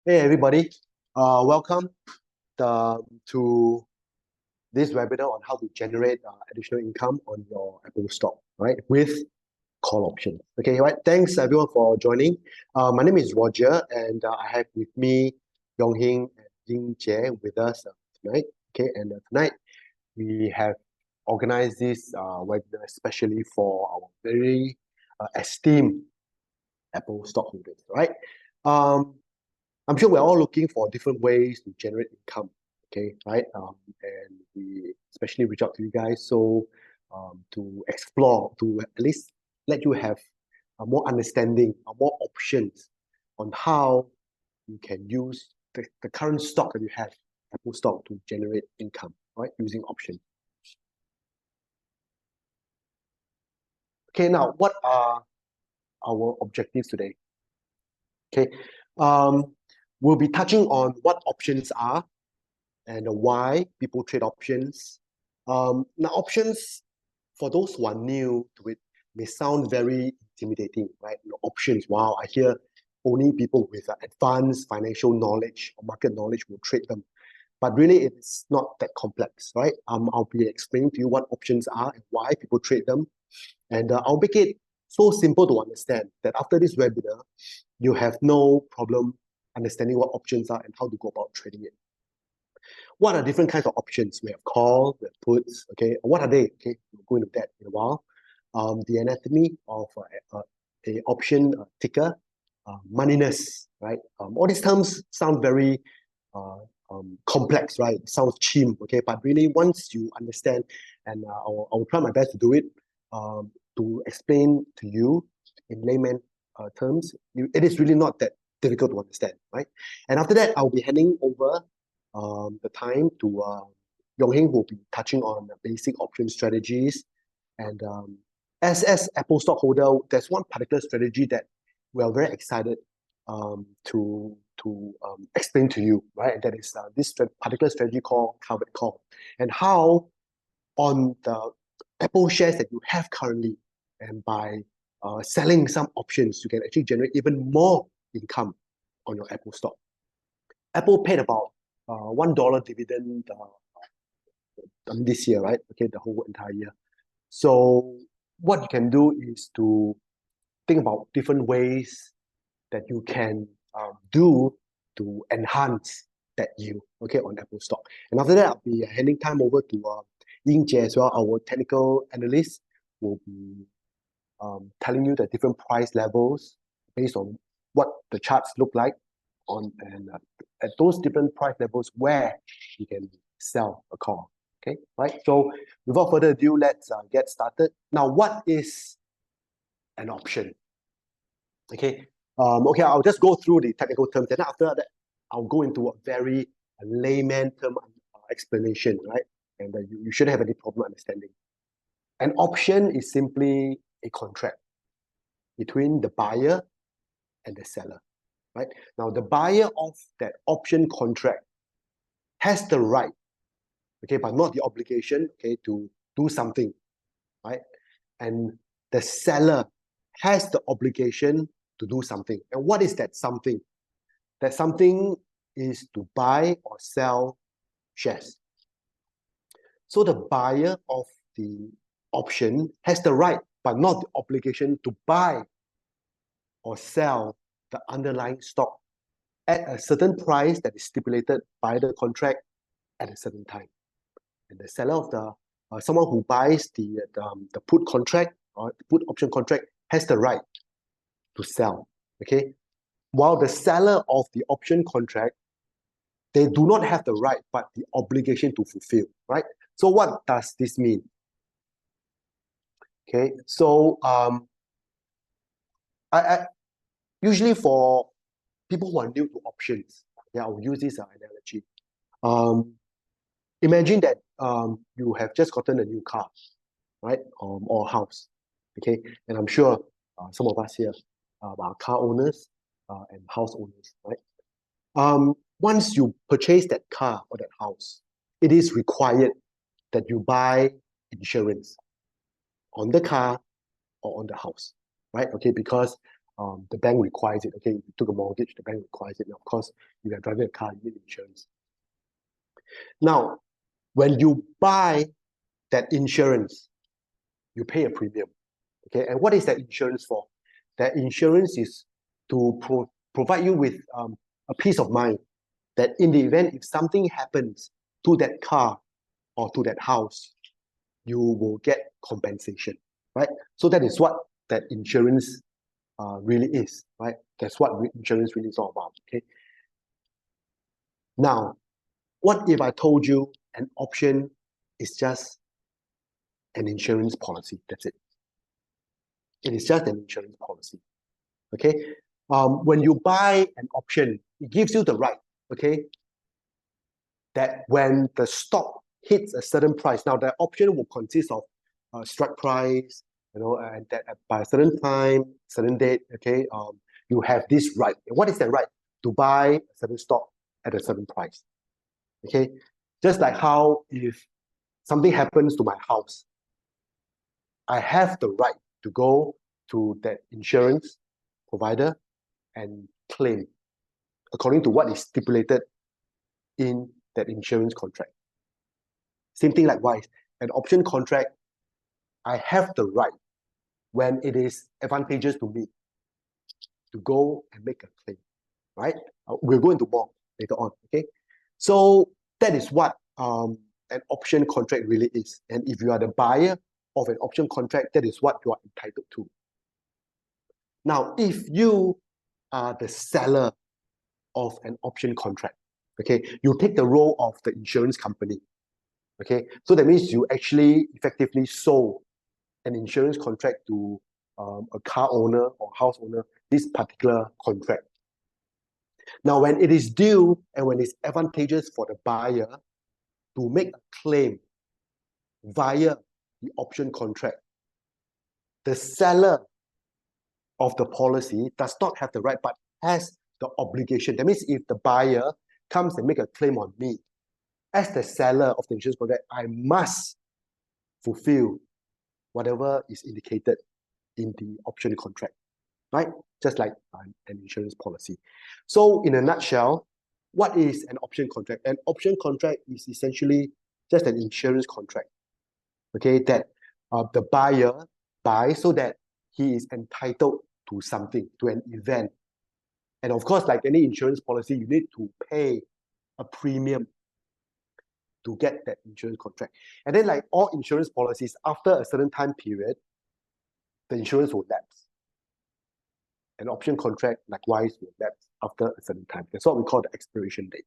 Hey everybody, welcome to this webinar on how to generate additional income on your Apple stock, right? With call options. Okay, right. Thanks everyone for joining. My name is Roger, and I have with me Ying and Ying with us tonight. Okay, and tonight we have organized this webinar especially for our very esteemed Apple stockholders, right? I'm sure we're all looking for different ways to generate income, okay, right? And we especially reach out to you guys to explore, to at least let you have more understanding, more options on how you can use the current stock that you have, Apple stock, to generate income, right? Using options. Okay, now what are our objectives today? Okay, we'll be touching on what options are and why people trade options. Now, options, for those who are new to it, may sound very intimidating, right? Options, wow, I hear only people with advanced financial knowledge or market knowledge will trade them. But really, it's not that complex, right? I'll be explaining to you what options are and why people trade them. And I'll make it so simple to understand that after this webinar, you have no problem understanding what options are and how to go about trading it. What are different kinds of options? We have call, we have puts, okay? What are they? Okay, we'll go into that in a while. The anatomy of a option ticker, moneyness, right? All these terms sound very complex, right? It sounds cheap, okay? But really, once you understand, and I'll try my best to do it, to explain to you in layman terms, it is really not that difficult to understand, right? And after that, I'll be handing over the time to Yong-Hing, who will be touching on the basic option strategies. And as Apple stockholder, there's one particular strategy that we are very excited to explain to you, right? And that is this particular strategy called covered call, and how on the Apple shares that you have currently, and by selling some options, you can actually generate even more income on your Apple stock. Apple paid about $1 dividend this year, right? Okay, the whole entire year. So what you can do is to think about different ways that you can do to enhance that yield, okay, on Apple stock. And after that, I'll be handing time over to Ying as well, our technical analyst, will be telling you the different price levels based on what the charts look like and at those different price levels where you can sell a call. Okay, right? So without further ado, let's get started. Now, what is an option? Okay, okay, I'll just go through the technical terms, and after that, I'll go into a very layman term explanation, right? And you shouldn't have any problem understanding. An option is simply a contract between the buyer and the seller, right? Now, the buyer of that option contract has the right, okay, but not the obligation, okay, to do something, right? And the seller has the obligation to do something. And what is that something? That something is to buy or sell shares. So the buyer of the option has the right, but not the obligation to buy or sell the underlying stock at a certain price that is stipulated by the contract at a certain time. And the seller of the someone who buys the put contract or the put option contract has the right to sell. Okay, while the seller of the option contract, they do not have the right but the obligation to fulfill. Right. So what does this mean? Okay, so I usually for people who are new to options, yeah, I'll use this analogy. Imagine that you have just gotten a new car, right? Or a house, okay? And I'm sure some of us here are car owners and house owners, right? Once you purchase that car or that house, it is required that you buy insurance on the car or on the house, right? Okay, because the bank requires it. Okay, if you took a mortgage, the bank requires it. And of course, if you're driving a car, you need insurance. Now, when you buy that insurance, you pay a premium. Okay, and what is that insurance for? That insurance is to provide you with a peace of mind that in the event if something happens to that car or to that house, you will get compensation, right? So that is what that insurance really is, right? That's what insurance really is all about, okay? Now, what if I told you an option is just an insurance policy? That's it. It is just an insurance policy, okay? When you buy an option, it gives you the right, okay, that when the stock hits a certain price, now the option will consist of strike price, and that by a certain time, certain date, okay, you have this right. And what is that right? To buy a certain stock at a certain price, okay? Just like how if something happens to my house, I have the right to go to that insurance provider and claim according to what is stipulated in that insurance contract. Same thing likewise, an option contract, I have the right when it is advantageous to me to go and make a claim, right? We'll go into more later on, okay? So that is what an option contract really is. And if you are the buyer of an option contract, that is what you are entitled to. Now, if you are the seller of an option contract, okay, you take the role of the insurance company, okay? So that means you actually effectively sold an insurance contract to a car owner or house owner, this particular contract. Now, when it is due and when it's advantageous for the buyer to make a claim via the option contract, the seller of the policy does not have the right, but has the obligation. That means if the buyer comes and make a claim on me, as the seller of the insurance contract, I must fulfill whatever is indicated in the option contract, right? Just like an insurance policy. So in a nutshell, what is an option contract? An option contract is essentially just an insurance contract, okay, that the buyer buys so that he is entitled to something, to an event. And of course, like any insurance policy, you need to pay a premium to get that insurance contract. And then like all insurance policies, after a certain time period, the insurance will lapse. An option contract, likewise, will lapse after a certain time. That's what we call the expiration date.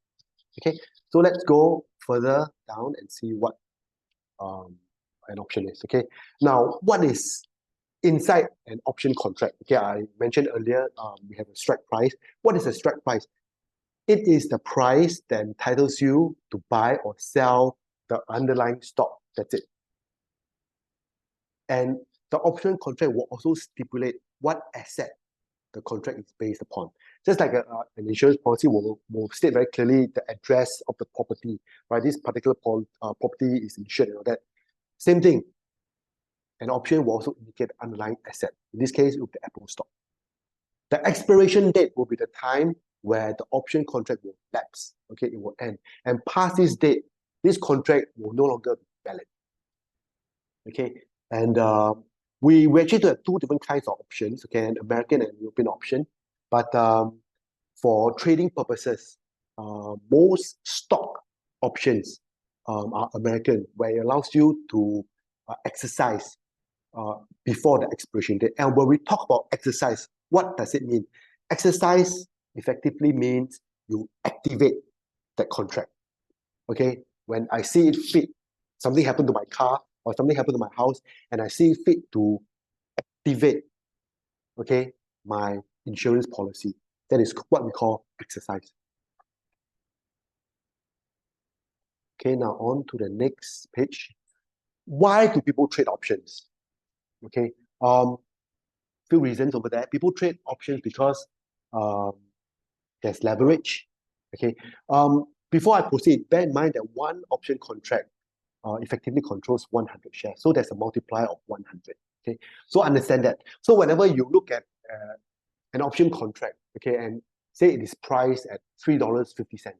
Okay, so let's go further down and see what an option is. Okay, now what is inside an option contract? Okay, I mentioned earlier we have a strike price. What is a strike price? It is the price that entitles you to buy or sell the underlying stock. That's it. And the option contract will also stipulate what asset the contract is based upon. Just like an insurance policy will state very clearly the address of the property, right? This particular property is insured and all that. Same thing. An option will also indicate the underlying asset. In this case, it will be Apple stock. The expiration date will be the time where the option contract will lapse. Okay, it will end. And past this date, this contract will no longer be valid. Okay, and we actually do have two different kinds of options, okay, an American and European option. But for trading purposes, most stock options are American, where it allows you to exercise before the expiration date. And when we talk about exercise, what does it mean? Exercise effectively means you activate that contract. Okay, when I see it fit, something happened to my car or something happened to my house, and I see fit to activate, okay, my insurance policy. That is what we call exercise. Okay, now on to the next page. Why do people trade options? Okay, few reasons over there. People trade options because there's leverage. Okay, before I proceed, bear in mind that one option contract effectively controls 100 shares. So there's a multiplier of 100. Okay, so understand that. So whenever you look at an option contract, okay, and say it is priced at $3.50.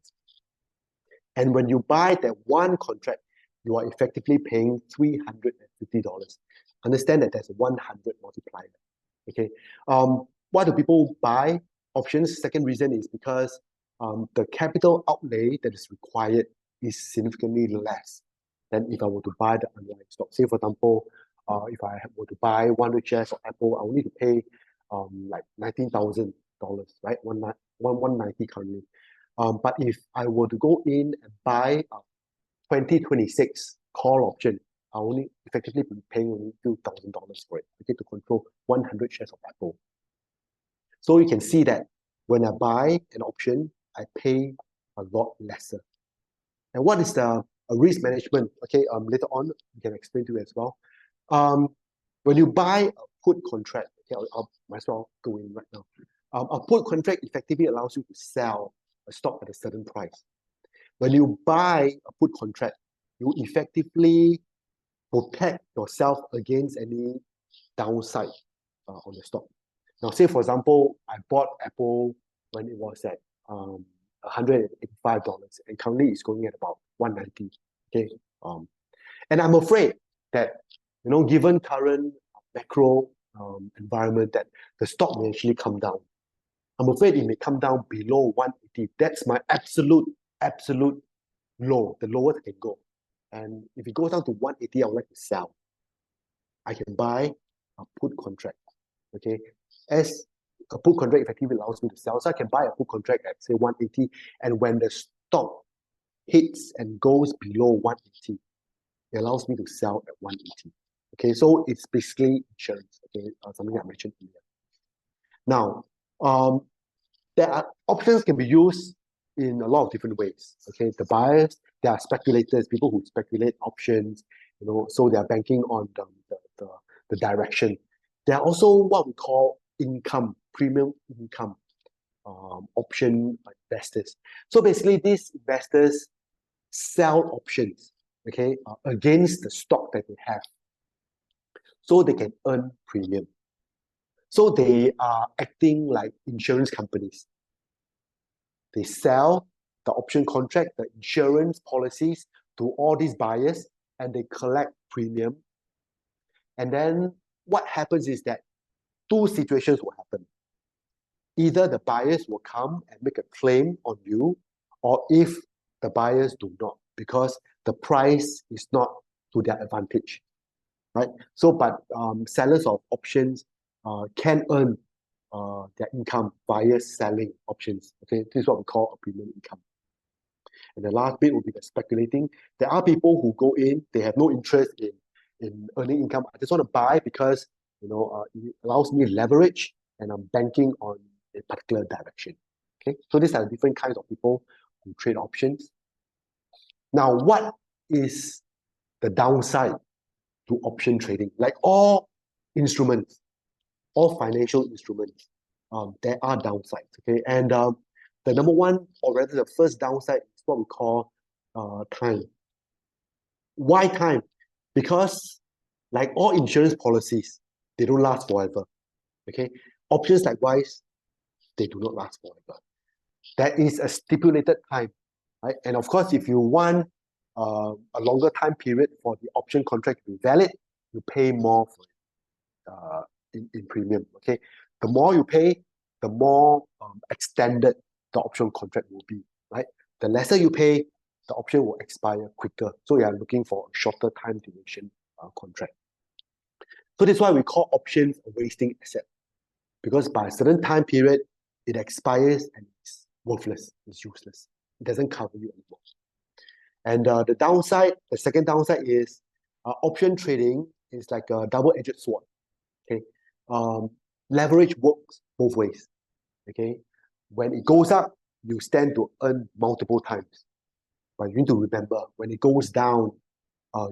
And when you buy that one contract, you are effectively paying $350. Understand that there's a 100 multiplier. Okay. Why do people buy options? Second reason is because the capital outlay that is required is significantly less than if I were to buy the underlying stock. Say, for example, if I were to buy 100 shares of Apple, I will need to pay like $19,000, right? 190 currently. But if I were to go in and buy a 2026 call option, I only effectively be paying only a few $1,000 for it, okay, to control 100 shares of Apple. So you can see that when I buy an option, I pay a lot lesser. And what is the risk management? Okay, later on we can explain to you as well. When you buy a put contract, okay, I'll might as well go in right now. A put contract effectively allows you to sell a stock at a certain price. When you buy a put contract, you effectively protect yourself against any downside on the stock. Now, say for example, I bought Apple when it was at $185, and currently it's going at about 190. Okay, and I'm afraid that given current macro environment, that the stock may actually come down. I'm afraid it may come down below 180. That's my absolute low, the lowest it can go. And if it goes down to 180, I would like to sell. I can buy a put contract. Okay, as a put contract effectively allows me to sell, so I can buy a put contract at say 180, and when the stock hits and goes below 180, it allows me to sell at 180. Okay, so it's basically insurance. Okay, something I mentioned earlier. Now, there are options can be used in a lot of different ways. Okay, the buyers, there are speculators, people who speculate options, so they are banking on the direction. There are also what we call premium income option investors. So basically, these investors sell options, okay, against the stock that they have, so they can earn premium. So they are acting like insurance companies. They sell the option contract, the insurance policies to all these buyers, and they collect premium. And then what happens is that two situations will happen. Either the buyers will come and make a claim on you, or if the buyers do not, because the price is not to their advantage, right? So, but sellers of options can earn their income via selling options. Okay, this is what we call a premium income. And the last bit will be the speculating. There are people who go in, they have no interest in earning income. I just want to buy because it allows me leverage, and I'm banking on a particular direction. Okay, so these are different kinds of people who trade options. Now, what is the downside to option trading? Like all instruments, all financial instruments, there are downsides. Okay, and the number one, or rather the first downside, is what we call time. Why time? Because like all insurance policies, they don't last forever. Okay, options likewise, they do not last forever. There is a stipulated time, right? And of course, if you want a longer time period for the option contract to be valid, you pay more for it in premium. Okay, the more you pay, the more extended the option contract will be, right? The lesser you pay, the option will expire quicker. So you are looking for a shorter time duration contract. So that's why we call options a wasting asset, because by a certain time period, it expires and it's worthless, it's useless. It doesn't cover you anymore. And the second downside is option trading is like a double-edged sword. Okay, leverage works both ways. Okay, when it goes up, you stand to earn multiple times. But you need to remember, when it goes down,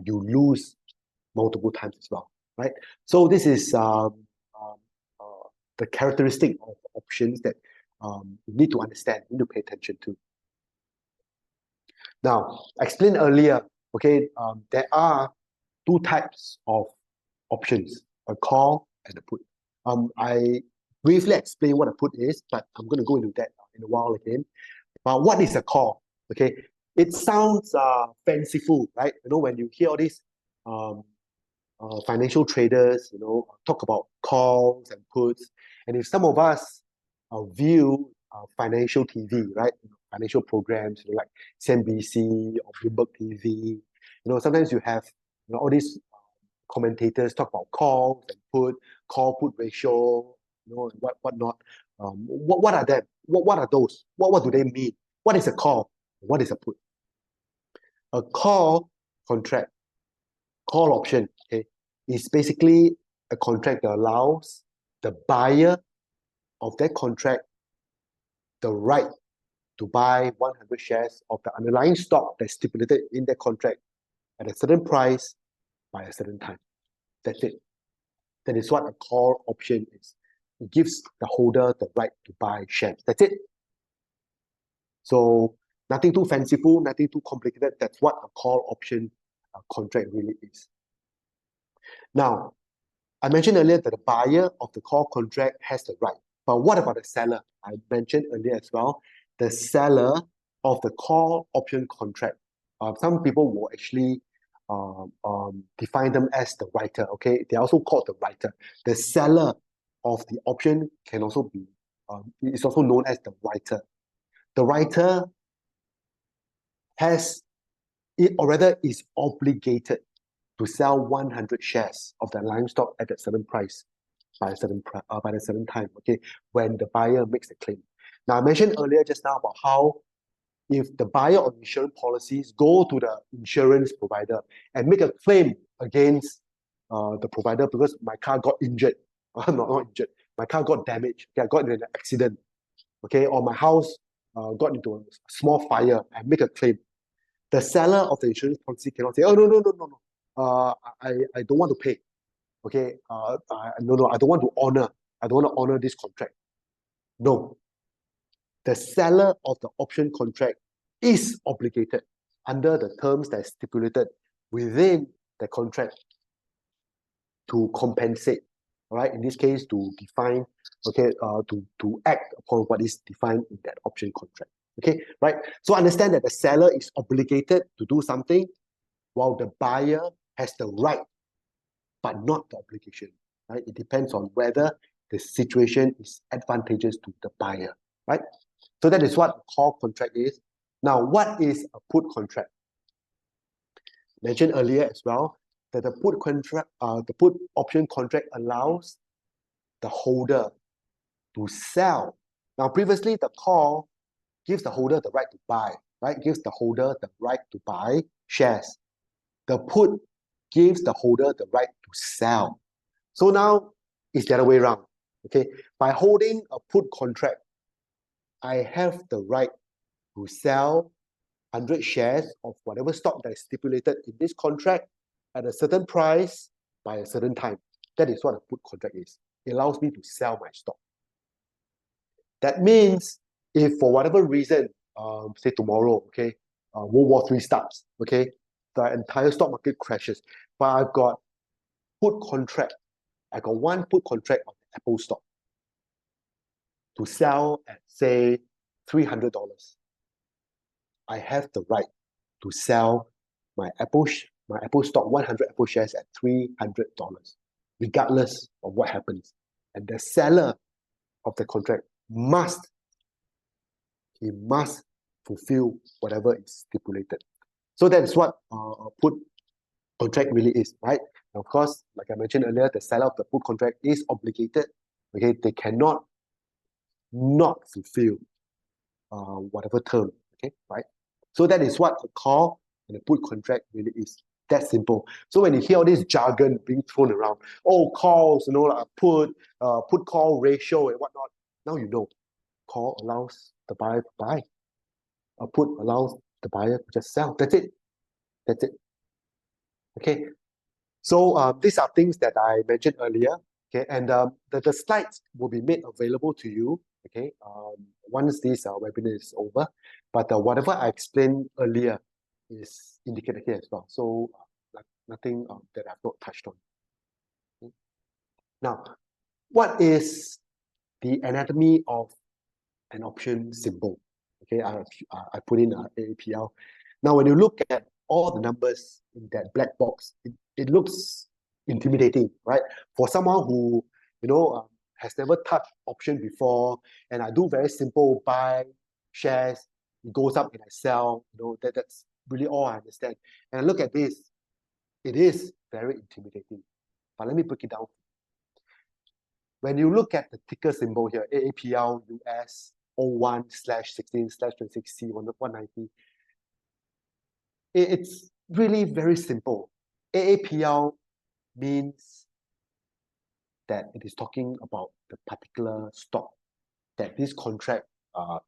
you lose multiple times as well, right? So this is the characteristic of options that you need to understand, you need to pay attention to. Now, I explained earlier, okay, there are two types of options, a call and a put. I briefly explain what a put is, but I'm going to go into that in a while again. But what is a call? Okay, it sounds fanciful, right? When you hear all these um, financial traders, talk about calls and puts, and if some of us view financial TV, right? Financial programs like CNBC or Bloomberg TV, sometimes you have all these commentators talk about calls and call put ratio, and whatnot. What are them? What are those? What do they mean? What is a call? What is a put? A call contract, call option, okay, is basically a contract that allows the buyer of that contract the right to buy 100 shares of the underlying stock that's stipulated in that contract at a certain price by a certain time. That's it. That is what a call option is. It gives the holder the right to buy shares. That's it. So nothing too fanciful, nothing too complicated. That's what a call option contract really is. Now, I mentioned earlier that the buyer of the call contract has the right. But what about the seller? I mentioned earlier as well, the seller of the call option contract. Some people will actually define them as the writer. Okay, they're also called the writer. The seller of the option can also be, is also known as the writer. The writer has, or rather is obligated to sell 100 shares of the underlying stock at a certain price by a certain time, okay, when the buyer makes the claim. Now, I mentioned earlier just now about how if the buyer of insurance policies go to the insurance provider and make a claim against the provider because my car got injured, not injured, my car got damaged, okay, I got in an accident, okay, or my house got into a small fire and make a claim. The seller of the insurance policy cannot say, oh, no, I don't want to pay. Okay, no, I don't want to honor this contract. No, the seller of the option contract is obligated under the terms that are stipulated within the contract to compensate. All right, in this case, to define, okay, to act upon what is defined in that option contract. Okay, right. So understand that the seller is obligated to do something, while the buyer has the right, but not the obligation. Right? It depends on whether the situation is advantageous to the buyer. Right? So that is what a call contract is. Now, what is a put contract? Mentioned earlier as well that the put option contract allows the holder to sell. Now, previously the call gives the holder the right to buy, right? Gives the holder the right to buy shares. The put gives the holder the right to sell. So now it's the other way around. Okay, by holding a put contract, I have the right to sell 100 shares of whatever stock that is stipulated in this contract at a certain price by a certain time. That is what a put contract is. It allows me to sell my stock. That means if for whatever reason, say tomorrow, okay, World War III starts, okay, the entire stock market crashes, but I've got put contract. I got one put contract on Apple stock to sell at, say, $300. I have the right to sell my Apple stock, 100 Apple shares at $300, regardless of what happens. And the seller of the contract must fulfill whatever is stipulated. So that's what a put contract really is, right? And of course, like I mentioned earlier, the seller of the put contract is obligated. Okay, they cannot not fulfill whatever term. Okay, right? So that is what a call and a put contract really is. That simple. So when you hear all this jargon being thrown around, oh, calls, like put call ratio and whatnot, now you know. Call allows the buyer to buy. A put allows the buyer to just sell. That's it. That's it. Okay. So these are things that I mentioned earlier. Okay, and the slides will be made available to you. Okay, once this webinar is over. But whatever I explained earlier is indicated here as well. So nothing that I've not touched on. Okay. Now, what is the anatomy of an option symbol. Okay, I put in AAPL. Now, when you look at all the numbers in that black box, it looks intimidating, right? For someone who, has never touched option before, and I do very simple buy shares, it goes up and I sell, that's really all I understand. And look at this, it is very intimidating. But let me break it down. When you look at the ticker symbol here, AAPL US 01/16/26C190, it's really very simple. AAPL means that it is talking about the particular stock that this contract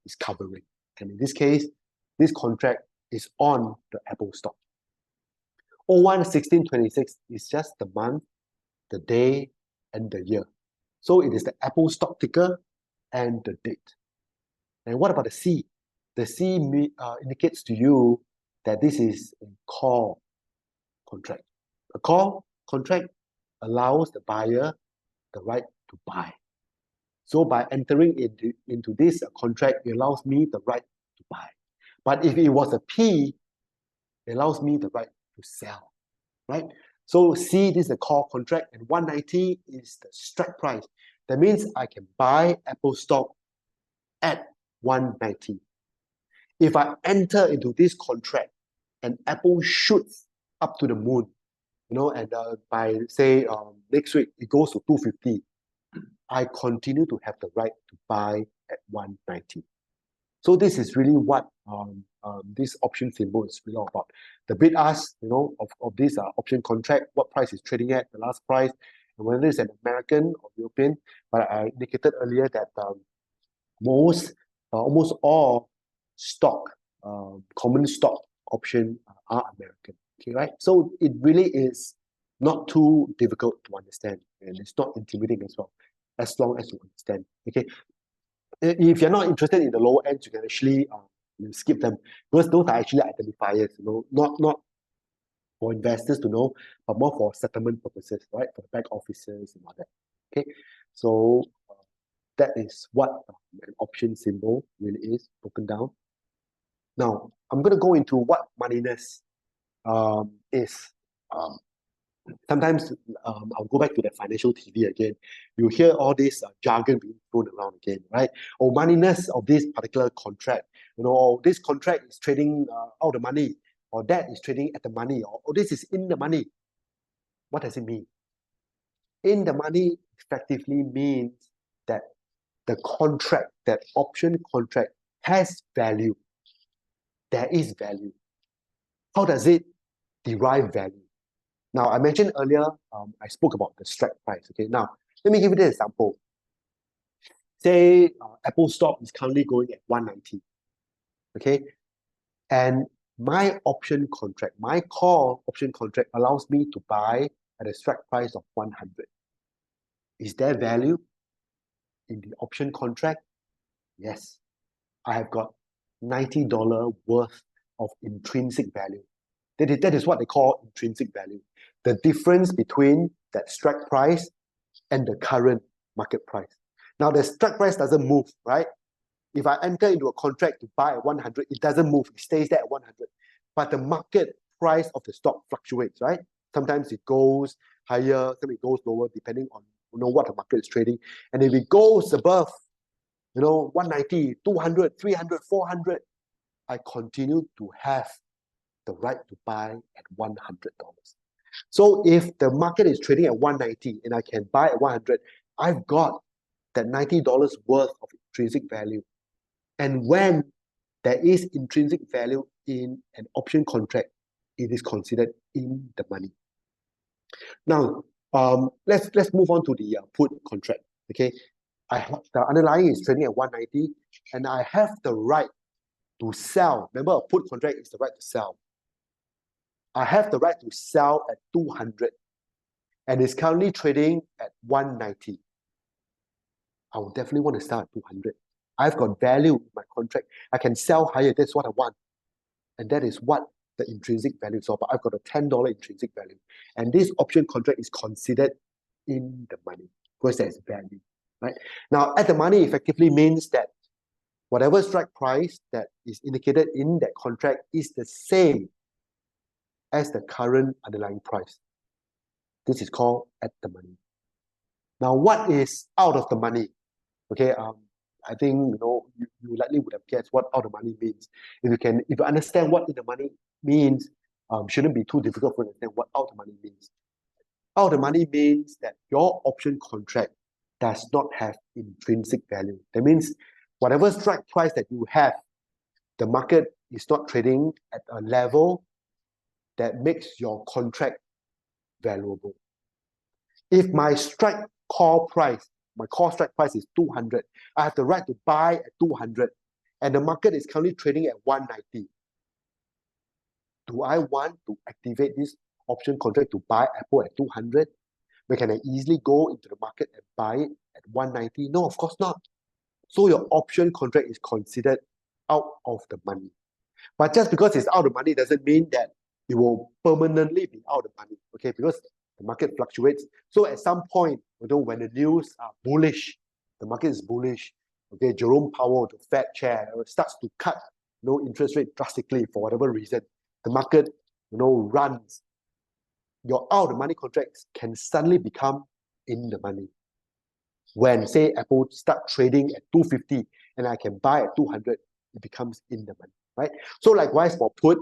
is covering. And in this case, this contract is on the Apple stock. 01/16/26 is just the month, the day, and the year. So it is the Apple stock ticker and the date. And what about the C? The C indicates to you that this is a call contract. A call contract allows the buyer the right to buy. So by entering into this contract, it allows me the right to buy. But if it was a P, it allows me the right to sell, right? So C, this is a call contract, and 190 is the strike price. That means I can buy Apple stock at 190. If I enter into this contract and Apple shoots up to the moon, and by say next week it goes to 250, I continue to have the right to buy at 190. So this is really what this option symbol is really all about. The bid ask, of this option contract, what price is trading at, the last price, and whether it's an American or European. But I indicated earlier that almost all stock, common stock option are American. Okay, right? So it really is not too difficult to understand, and it's not intimidating as well, as long as you understand. Okay, if you're not interested in the lower ends, you can actually skip them, because those are actually identifiers. Not for investors to know, but more for settlement purposes, right? For the back officers and all that. Okay, so that is what an option symbol really is broken down. Now, I'm going to go into what moneyness is. Sometimes I'll go back to the financial TV again. You hear all this jargon being thrown around again, right? Oh, moneyness of this particular contract. This contract is trading out the money, or that is trading at the money, or this is in the money. What does it mean? In the money effectively means that the contract, that option contract, has value. There is value. How does it derive value? Now, I mentioned earlier, I spoke about the strike price. Okay, now let me give you an example. Say Apple stock is currently going at 190. Okay, and my option contract, my call option contract allows me to buy at a strike price of 100. Is there value in the option contract? Yes. I have got $90 worth of intrinsic value. That is what they call intrinsic value. The difference between that strike price and the current market price. Now, the strike price doesn't move, right? If I enter into a contract to buy at 100, it doesn't move. It stays there at 100. But the market price of the stock fluctuates, right? Sometimes it goes higher, sometimes it goes lower, depending on what the market is trading. And if it goes above 190, 200, 300, 400, I continue to have the right to buy at $100. So if the market is trading at 190 and I can buy at 100, I've got that $90 worth of intrinsic value. And when there is intrinsic value in an option contract, it is considered in the money. Now, let's move on to the put contract. Okay, the underlying is trading at 190, and I have the right to sell. Remember, a put contract is the right to sell. I have the right to sell at 200, and it's currently trading at 190. I will definitely want to sell at 200. I've got value in my contract. I can sell higher. That's what I want. And that is what the intrinsic value is about. I've got a $10 intrinsic value. And this option contract is considered in the money because there's value. right? Now, at the money effectively means that whatever strike price that is indicated in that contract is the same as the current underlying price. This is called at the money. Now, what is out of the money? Okay, I think you likely would have guessed what out of the money means. If you understand what in the money means, shouldn't be too difficult to understand what out of the money means. Out of the money means that your option contract does not have intrinsic value. That means whatever strike price that you have, the market is not trading at a level that makes your contract valuable. If my call strike price is 200, I have the right to buy at 200, and the market is currently trading at 190. Do I want to activate this option contract to buy Apple at 200? But can I easily go into the market and buy it at 190? No, of course not. So your option contract is considered out of the money. But just because it's out of the money doesn't mean that it will permanently be out of the money, okay? Because the market fluctuates. So at some point, when the news are bullish, the market is bullish, okay, Jerome Powell, the Fed chair, starts to cut interest rate drastically for whatever reason, the market runs. Your out of the money contracts can suddenly become in the money. When, say, Apple start trading at 250 and I can buy at 200, it becomes in the money, right? So likewise for put,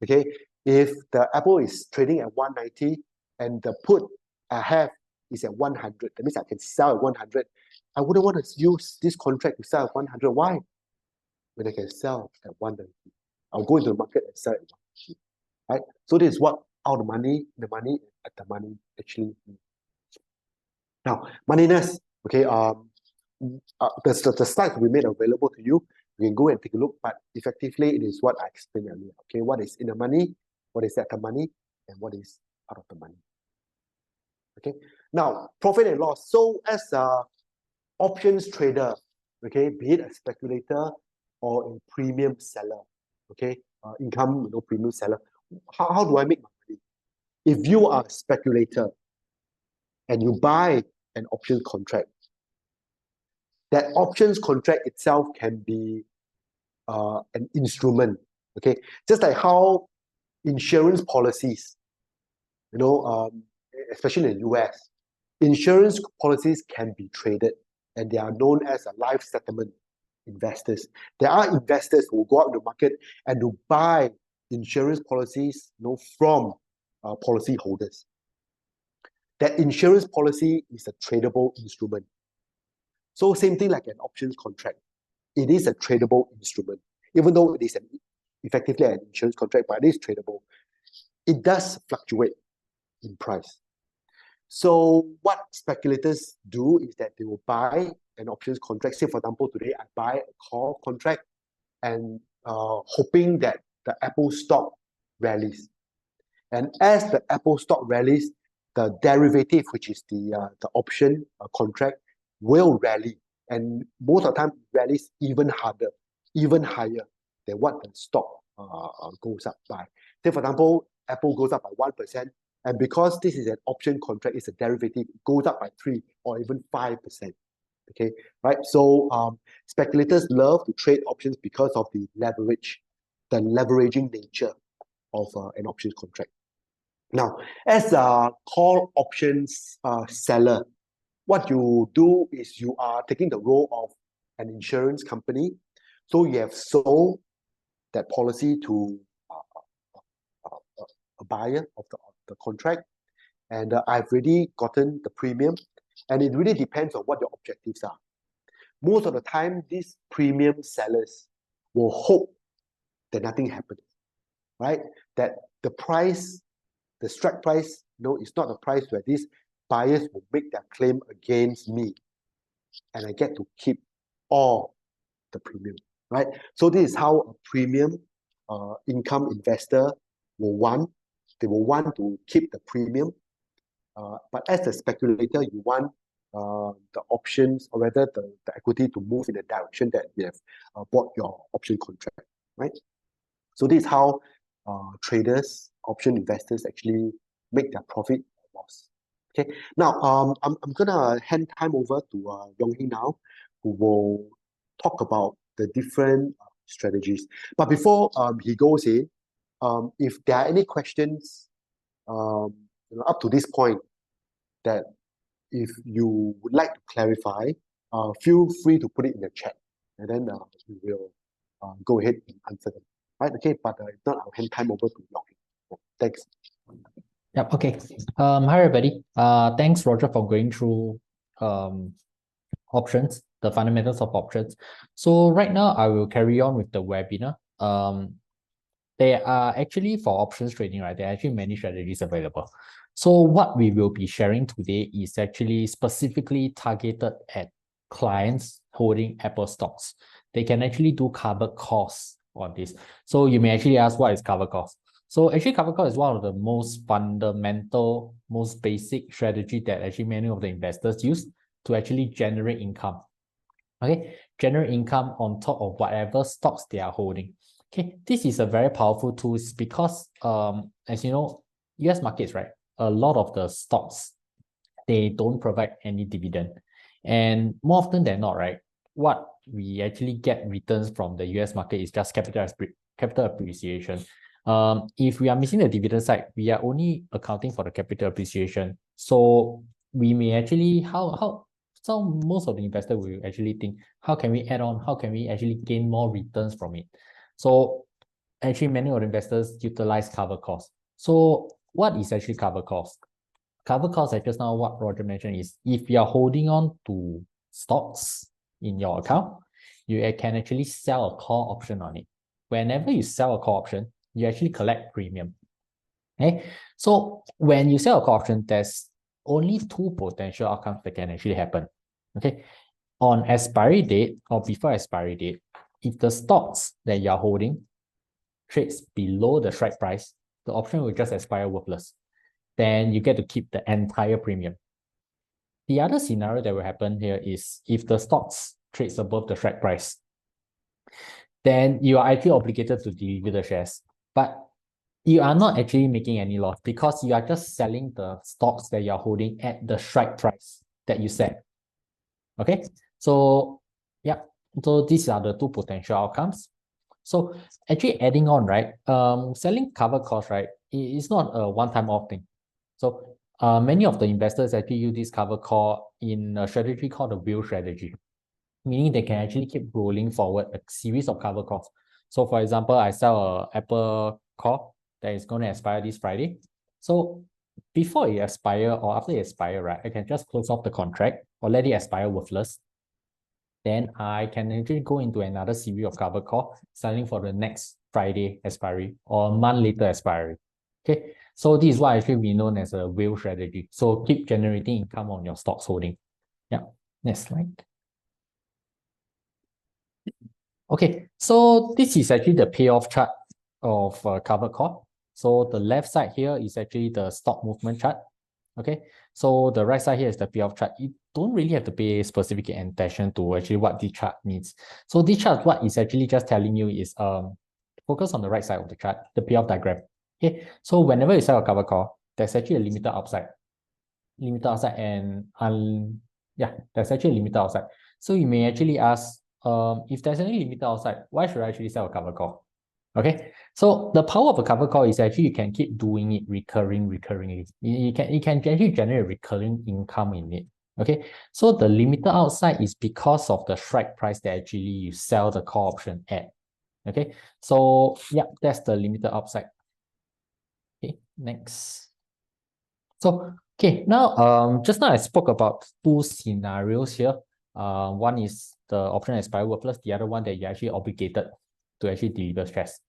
okay, if the Apple is trading at 190 and the put I have is at 100, that means I can sell at 100. I wouldn't want to use this contract to sell at 100. Why? When I can sell at 190, I'll go into the market and sell at 190, right? So this is what out of the money, at the money actually means. Now, moneyness, okay, the slides we made available to you. You can go and take a look, but effectively it is what I explained earlier. Okay, what is in the money, what is at the money, and what is out of the money. Okay, now profit and loss. So as a options trader, okay, be it a speculator or a premium seller, okay, income premium seller, how do I make my money? If you are a speculator and you buy an option contract, that options contract itself can be an instrument, okay? Just like how insurance policies, especially in the US, insurance policies can be traded and they are known as a life settlement investors. There are investors who go out in the market and who buy insurance policies from policy holders. That insurance policy is a tradable instrument. So same thing like an options contract. It is a tradable instrument. Even though it is effectively an insurance contract, but it is tradable. It does fluctuate in price. So what speculators do is that they will buy an options contract. Say, for example, today I buy a call contract and hoping that the Apple stock rallies. And as the Apple stock rallies, the derivative, which is the option contract, will rally. And most of the time, it rallies even harder, even higher than what the stock goes up by. Say, for example, Apple goes up by 1%, and because this is an option contract, it's a derivative, it goes up by 3 or even 5%. Okay, right? So speculators love to trade options because of the leveraging nature of an options contract. Now, as a call options seller, what you do is you are taking the role of an insurance company. So you have sold that policy to a buyer of the contract, and I've already gotten the premium, and it really depends on what your objectives are. Most of the time, these premium sellers will hope that nothing happens, right? That the price, the strike price, is not the price where these buyers will make their claim against me, and I get to keep all the premium, right? So this is how a premium income investor will want. They will want to keep the premium, but as a speculator, you want the options or rather the equity to move in the direction that you have bought your option contract, right? So this is how traders, option investors actually make their profit or loss. Okay. Now, I'm gonna hand time over to Ying now, who will talk about the different strategies. But before he goes in, if there are any questions up to this point that if you would like to clarify, feel free to put it in the chat, and then we will go ahead and answer them. Right? Okay. But if not, I'll hand time over to Ying. Thanks. Yep. Okay. Hi everybody. Thanks Roger for going through options, the fundamentals of options. So right now I will carry on with the webinar. There are actually for options trading, right? There are actually many strategies available. So what we will be sharing today is actually specifically targeted at clients holding Apple stocks. They can actually do covered calls on this. So you may actually ask, what is covered calls? So actually covered call is one of the most fundamental, most basic strategy that actually many of the investors use to actually generate income. Okay, generate income on top of whatever stocks they are holding. Okay, this is a very powerful tool because as you know, US markets, right? A lot of the stocks, they don't provide any dividend. And more often than not, right? What we actually get returns from the US market is just capital appreciation. If we are missing the dividend side, we are only accounting for the capital appreciation. So we may actually, so most of the investors will actually think, how can we add on? How can we actually gain more returns from it? So actually many of the investors utilize cover calls. So what is actually cover calls? Cover calls, like just now what Roger mentioned, is if you're holding on to stocks in your account, you can actually sell a call option on it. Whenever you sell a call option, you actually collect premium. Okay, so when you sell a call option, there's only two potential outcomes that can actually happen. Okay, on expiry date or before expiry date, if the stocks that you're holding trades below the strike price, the option will just expire worthless. Then you get to keep the entire premium. The other scenario that will happen here is if the stocks trades above the strike price, then you are actually obligated to deliver the shares. But you are not actually making any loss because you are just selling the stocks that you're holding at the strike price that you set. Okay, so yeah, so these are the two potential outcomes. So actually adding on, right, selling cover calls, right, it's not a one-time off thing. So many of the investors actually use this cover call in a strategy called the wheel strategy, meaning they can actually keep rolling forward a series of cover calls. So for example, I sell an Apple call that is going to expire this Friday. So before it expire or after it expire, right, I can just close off the contract or let it expire worthless. Then I can actually go into another series of cover call selling for the next Friday expiry or a month later expiry. Okay, so this is what actually we known as a whale strategy. So keep generating income on your stocks holding. Yeah, next slide. Okay, so this is actually the payoff chart of cover call. So the left side here is actually the stock movement chart. Okay, so the right side here is the payoff chart. You don't really have to pay specific attention to actually what this chart means. So this chart, what is actually just telling you is focus on the right side of the chart, the payoff diagram. Okay, so whenever you sell a cover call, there's actually a limited upside. And yeah, there's actually a limited upside. So you may actually ask, if there's any limited upside, why should I actually sell a cover call? Okay, so the power of a cover call is actually you can keep doing it recurringly. You can actually generate recurring income in it. Okay, so the limited outside is because of the strike price that actually you sell the call option at. Okay, so yeah, that's the limited upside. Okay, next. So okay, now just now I spoke about two scenarios here. One is the option expire worthless, the other one that you're actually obligated to actually deliver shares.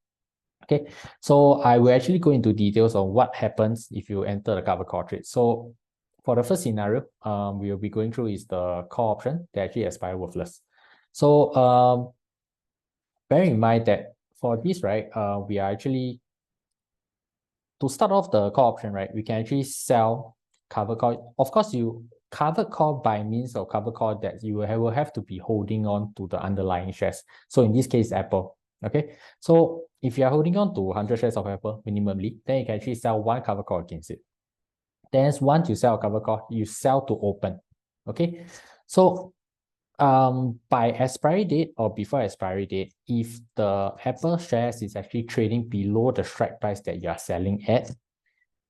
Okay, so I will actually go into details on what happens if you enter the cover call trade. So for the first scenario, we will be going through is the call option that actually expire worthless. So bear in mind that for this, right, we are actually, to start off the call option, right, we can actually sell cover call. Of course, you cover call by means of cover call that you will have to be holding on to the underlying shares. So in this case, Apple. Okay, so if you are holding on to 100 shares of Apple minimally, then you can actually sell one cover call against it. Then once you sell a cover call, you sell to open. Okay. So by expiry date or before expiry date, if the Apple shares is actually trading below the strike price that you are selling at,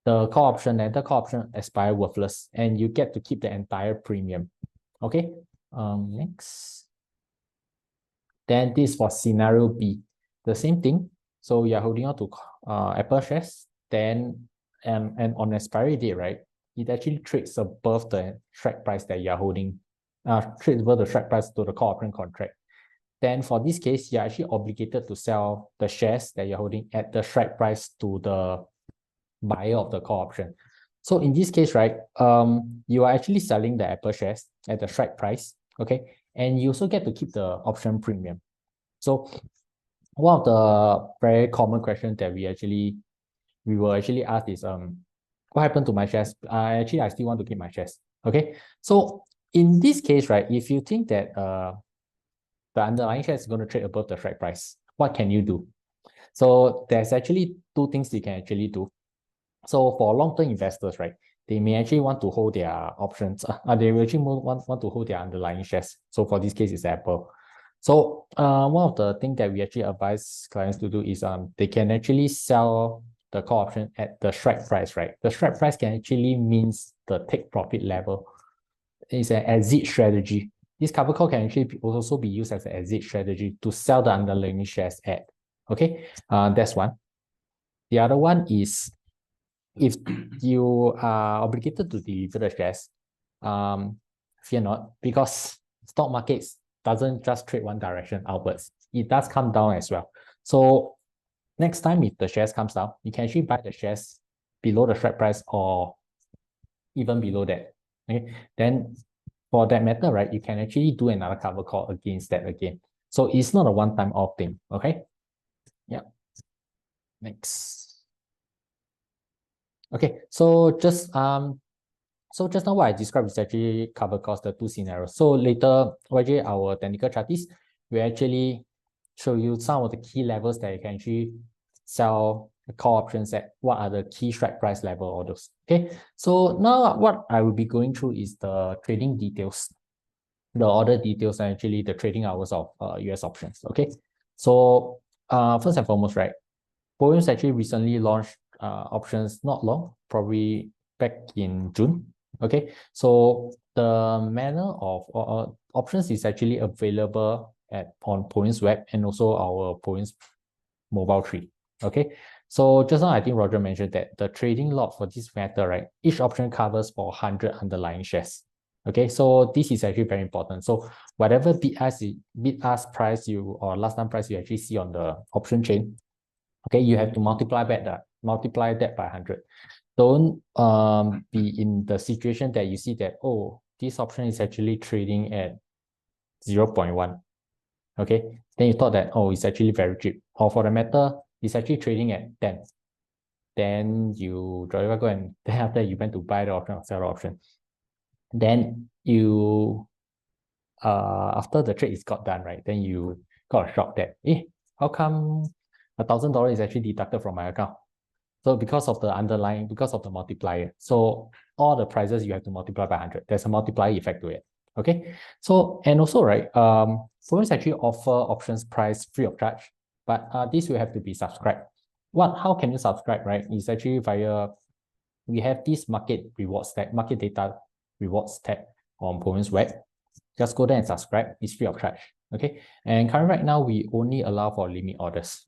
the call option and the call option expire worthless, and you get to keep the entire premium. Okay. Next. Then this for scenario B, the same thing. So you're holding on to Apple shares, then and on expiry date, right? It actually trades above the strike price that you're holding, trades above the strike price to the call option contract. Then for this case, you're actually obligated to sell the shares that you're holding at the strike price to the buyer of the call option. So in this case, right, you are actually selling the Apple shares at the strike price, okay? And you also get to keep the option premium. So one of the very common questions that we will actually ask is what happened to my shares? Actually, I still want to keep my shares. Okay. So in this case, right, if you think that the underlying share is going to trade above the strike price, what can you do? So there's actually two things you can actually do. So for long-term investors, right, they may actually want to hold their options. They will actually want to hold their underlying shares. So for this case, it's Apple. So one of the things that we actually advise clients to do is they can actually sell the call option at the strike price, right? The strike price can actually means the take profit level. It's an exit strategy. This cover call can actually also be used as an exit strategy to sell the underlying shares at. Okay, that's one. The other one is if you are obligated to deliver the shares, fear not, because stock markets doesn't just trade one direction outwards. It does come down as well. So next time if the shares comes down, you can actually buy the shares below the strike price or even below that. Okay. Then for that matter, right, you can actually do another cover call against that again. So it's not a one-time off thing. Okay. Yeah. Next. Okay. So just now what I described is actually cover cost the two scenarios. So later, YJ, our technical chartist, will actually show you some of the key levels that you can actually sell the call options at. What are the key strike price level, all those. Okay. So now what I will be going through is the trading details, the order details, and actually the trading hours of US options. Okay. So first and foremost, right, Boeing's actually recently launched options not long, probably back in June. Okay, so the manner of options is actually available on Boeing's web and also our Boeing's mobile tree. Okay, so just now I think Roger mentioned that the trading lot for this matter, right? Each option covers for 100 underlying shares. Okay, so this is actually very important. So whatever bid ask price you or last time price you actually see on the option chain, okay, you have to multiply that by 100. Don't be in the situation that you see that, oh, this option is actually trading at 0.1. Okay, then you thought that, oh, it's actually very cheap. Or for the matter, it's actually trading at 10. Then you go and then after you went to buy the option or sell the option. Then you after the trade is got done, right? Then you got a shock that, how come $1,000 is actually deducted from my account? So because of the multiplier. So all the prices you have to multiply by 100. There's a multiplier effect to it. Okay. So, and also, right, firms actually offer options price free of charge, but this will have to be subscribed. How can you subscribe, right? It's actually we have this market data rewards tab on Boeing's web. Just go there and subscribe. It's free of charge. Okay. And currently right now, we only allow for limit orders.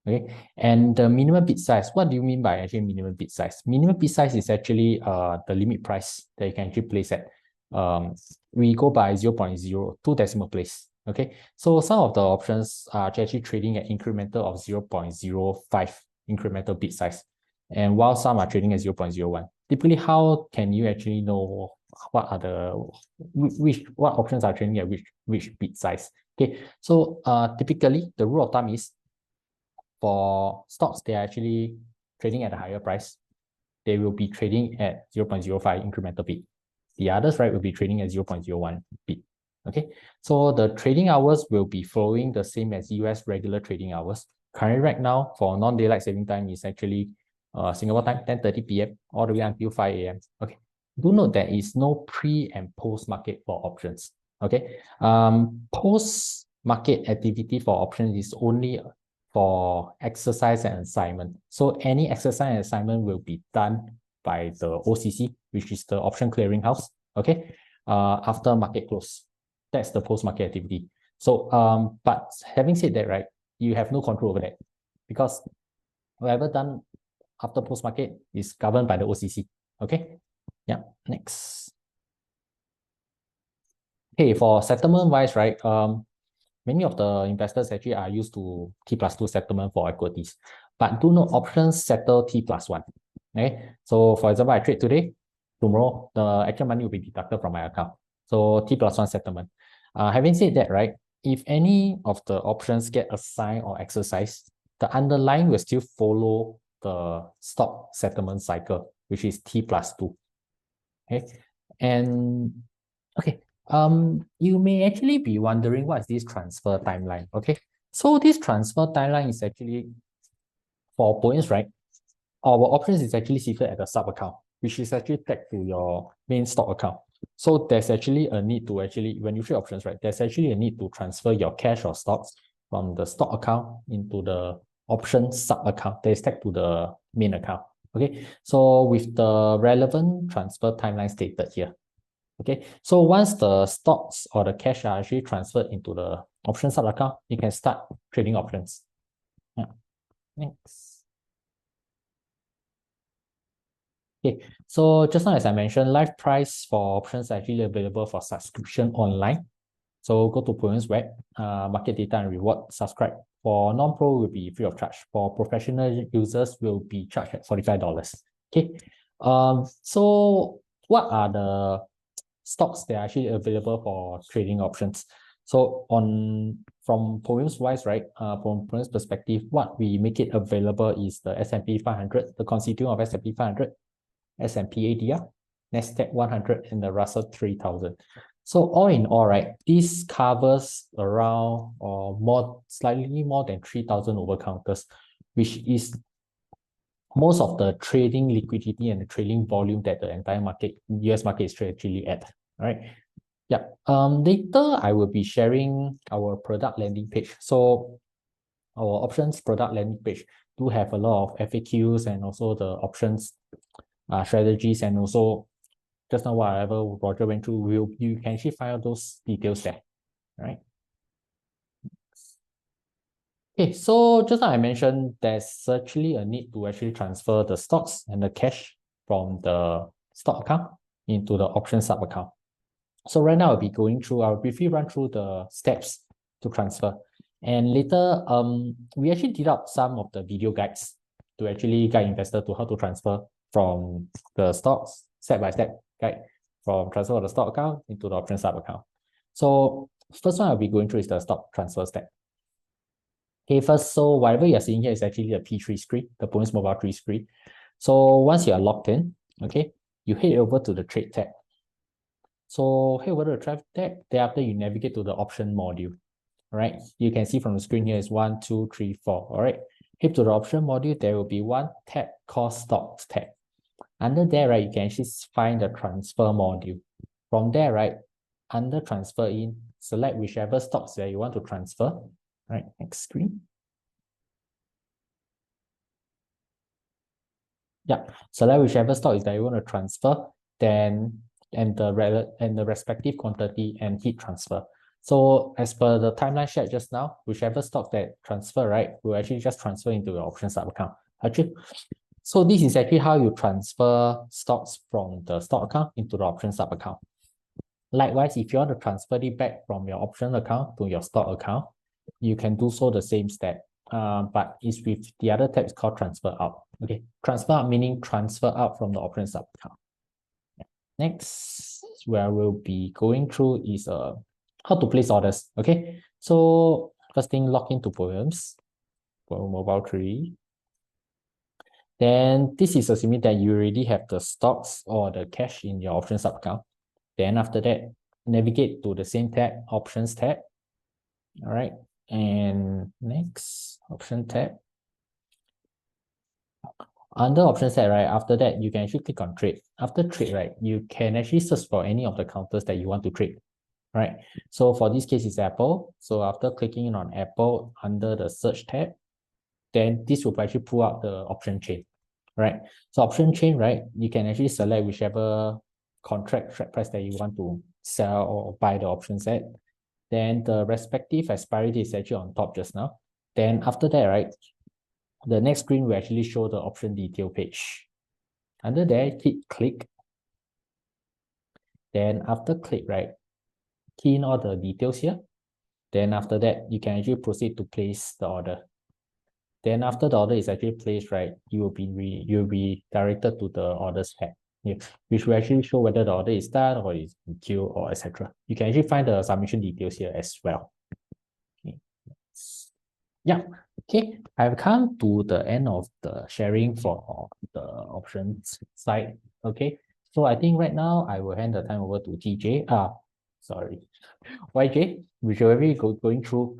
Okay. And the minimum bid size, what do you mean by actually minimum bid size? Minimum bid size is actually the limit price that you can actually place at. We go by 0.02 decimal place. Okay. So some of the options are actually trading at incremental of 0.05 incremental bid size. And while some are trading at 0.01. Typically, how can you actually know what options are trading at which bid size? Okay, so typically the rule of thumb is for stocks they are actually trading at a higher price, they will be trading at 0.05 incremental bid. The others, right, will be trading at 0.01 bid. Okay, so the trading hours will be following the same as US regular trading hours. Currently, right now, for non-daylight saving time is actually Singapore time, 10:30 p.m. all the way until 5 a.m. Okay. Do note there is no pre and post market for options. Okay. Post market activity for options is only for exercise and assignment. So any exercise and assignment will be done by the OCC, which is the option clearing house. Okay. After market close. That's the post market activity. So, but having said that, right, you have no control over that because whatever done after post market is governed by the OCC. Okay. Yeah. Next. Okay, for settlement wise, right? Many of the investors actually are used to T+2 settlement for equities, but do note options settle T+1. Okay. So for example, I trade today, tomorrow the actual money will be deducted from my account. So T+1 settlement. Having said that, right? If any of the options get assigned or exercised, the underlying will still follow the stock settlement cycle, which is T+2. Okay. And okay, you may actually be wondering what is this transfer timeline. Okay. So this transfer timeline is actually for points, right? Our options is actually seated at the sub account, which is actually tagged to your main stock account. So there's actually a need to actually, when you trade options, right, there's actually a need to transfer your cash or stocks from the stock account into the option sub account that is tagged to the main account. Okay, so with the relevant transfer timeline stated here. Okay, so once the stocks or the cash are actually transferred into the option sub account, you can start trading options. Yeah. Next. Okay, so just now as I mentioned, live price for options are actually available for subscription online. So go to Poems web, market data and reward, subscribe. For non-pro will be free of charge. For professional users will be charged at $45. Okay. So what are the stocks that are actually available for trading options? So from Poems wise, right? From Poems perspective, what we make it available is the S&P 500, the constituent of S&P 500, S&P ADR, Nasdaq 100, and the Russell 3000. So all in all, right, this covers around or slightly more than 3,000 over counters, which is most of the trading liquidity and the trading volume that the entire market, US market is actually at. All right. Yeah. Later I will be sharing our product landing page. So our options product landing page do have a lot of FAQs and also the options strategies, and also just now whatever Roger went through, you can actually find out those details there. Right. Okay, so just like I mentioned, there's actually a need to actually transfer the stocks and the cash from the stock account into the option sub account. So right now I'll briefly run through the steps to transfer. And later, we actually did out some of the video guides to actually guide investor to how to transfer from the stocks, step-by-step guide, from transfer of the stock account into the option sub account. So first one I'll be going through is the stock transfer step. Okay, first, so whatever you're seeing here is actually the P3 screen, the bonus mobile 3 screen. So once you are logged in, okay, you head over to the trade tab. So head over to the trade tab, thereafter you navigate to the option module. All right, you can see from the screen here is 1, 2, 3, 4. All right, head to the option module, there will be one tab called stocks tab. Under there, right, you can actually find the transfer module. From there, right, under transfer in, select whichever stocks that you want to transfer. All right, next screen. Yeah, select whichever stock is that you want to transfer, then and the respective quantity and hit transfer. So as per the timeline shared just now, whichever stock that transfer, right, will actually just transfer into your option sub account. Actually, so this is actually how you transfer stocks from the stock account into the option sub account. Likewise, if you want to transfer it back from your option account to your stock account, you can do so the same step. But it's with the other tab is called transfer out. Okay, transfer out meaning transfer out from the option sub account. Next, where we'll be going through is how to place orders. Okay, so first thing, log into Poems for mobile 3. Then this is assuming that you already have the stocks or the cash in your option sub account. Then after that, navigate to the same tab, options tab. All right, and next option tab. Under option set, right, after that, you can actually click on trade. After trade, right, you can actually search for any of the counters that you want to trade, right? So for this case, it's Apple. So after clicking on Apple under the search tab, then this will actually pull out the option chain, right? So option chain, right, you can actually select whichever contract strike price that you want to sell or buy the options at. Then the respective expiry date is actually on top just now. Then after that, right, the next screen will actually show the option detail page. Under there, hit click. Then after click, right, key in all the details here. Then after that, you can actually proceed to place the order. Then after the order is actually placed, right, you'll be directed to the orders tab, which will actually show whether the order is done or is in queue or etc. You can actually find the submission details here as well. Okay. Yeah. Okay. I've come to the end of the sharing for the options side. Okay. So I think right now I will hand the time over to TJ. Sorry, YJ, which will be going through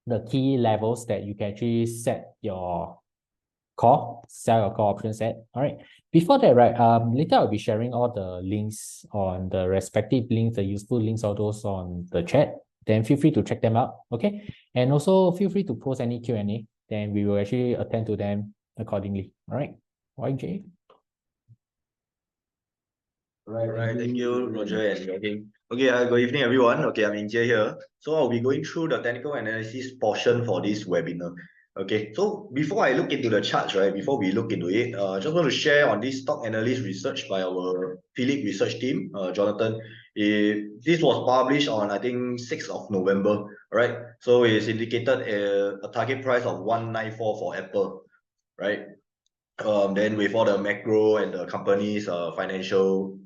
the key levels that you can actually set your sell your call option set. All right. Before that, right, later I'll be sharing all the links on the respective links, the useful links, all those on the chat. Then feel free to check them out. Okay. And also feel free to post any Q&A. Then we will actually attend to them accordingly. All right. YJ. Right, thank you, Roger and Ying. Okay, good evening, everyone. Okay, I'm Ying here. So I'll be going through the technical analysis portion for this webinar. Okay, so before I look into the charts, right, before we look into it, just want to share on this stock analyst research by our Phillip research team, Jonathan. This was published on, I think, 6th of November, right? So it's indicated a target price of 194 for Apple, right? Then with all the macro and the company's financial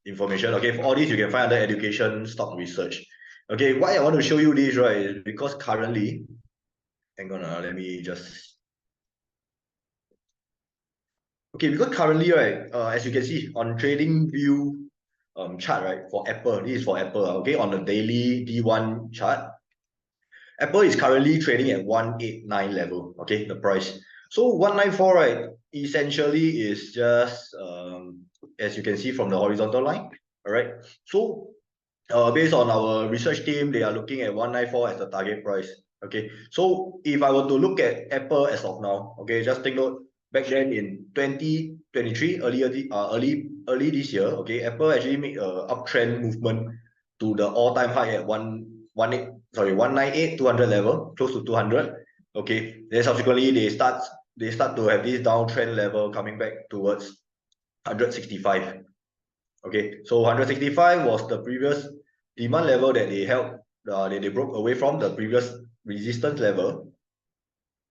information. Okay, for all these you can find under education stock research. Okay, why I want to show you this, right, is because currently, hang on, let me just. Okay, because currently, right, as you can see on trading view chart, right, for Apple, this is for Apple, okay, on the daily D1 chart, Apple is currently trading at 189 level, okay, the price. So 194, right, essentially is just, as you can see from the horizontal line, all right? So based on our research team, they are looking at 194 as the target price, okay? So if I were to look at Apple as of now, okay, just take note, back then in 2023, early this year, okay, Apple actually made a uptrend movement to the all-time high at 198 200 level, close to 200. Okay, then subsequently they start to have this downtrend level coming back towards 165. Okay, so 165 was the previous demand level that they held, they broke away from the previous resistance level.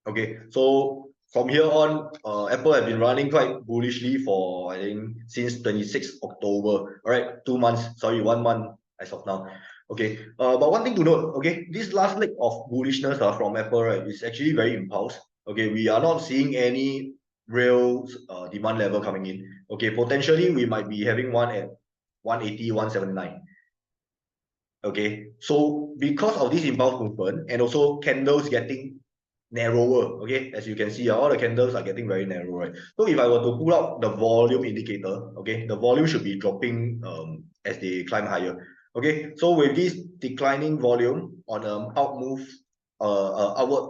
Okay, so from here on, Apple have been running quite bullishly for, I think, since 26th October. All right, 2 months, sorry, 1 month as of now. Okay, but one thing to note, okay, this last leg of bullishness from Apple, right, is actually very impulse. Okay, we are not seeing any real demand level coming in. Okay, potentially we might be having one at 180, 179. Okay, so because of this impulse movement and also candles getting narrower, okay, as you can see, all the candles are getting very narrow, right? So if I were to pull out the volume indicator, okay, the volume should be dropping as they climb higher. Okay, so with this declining volume on outward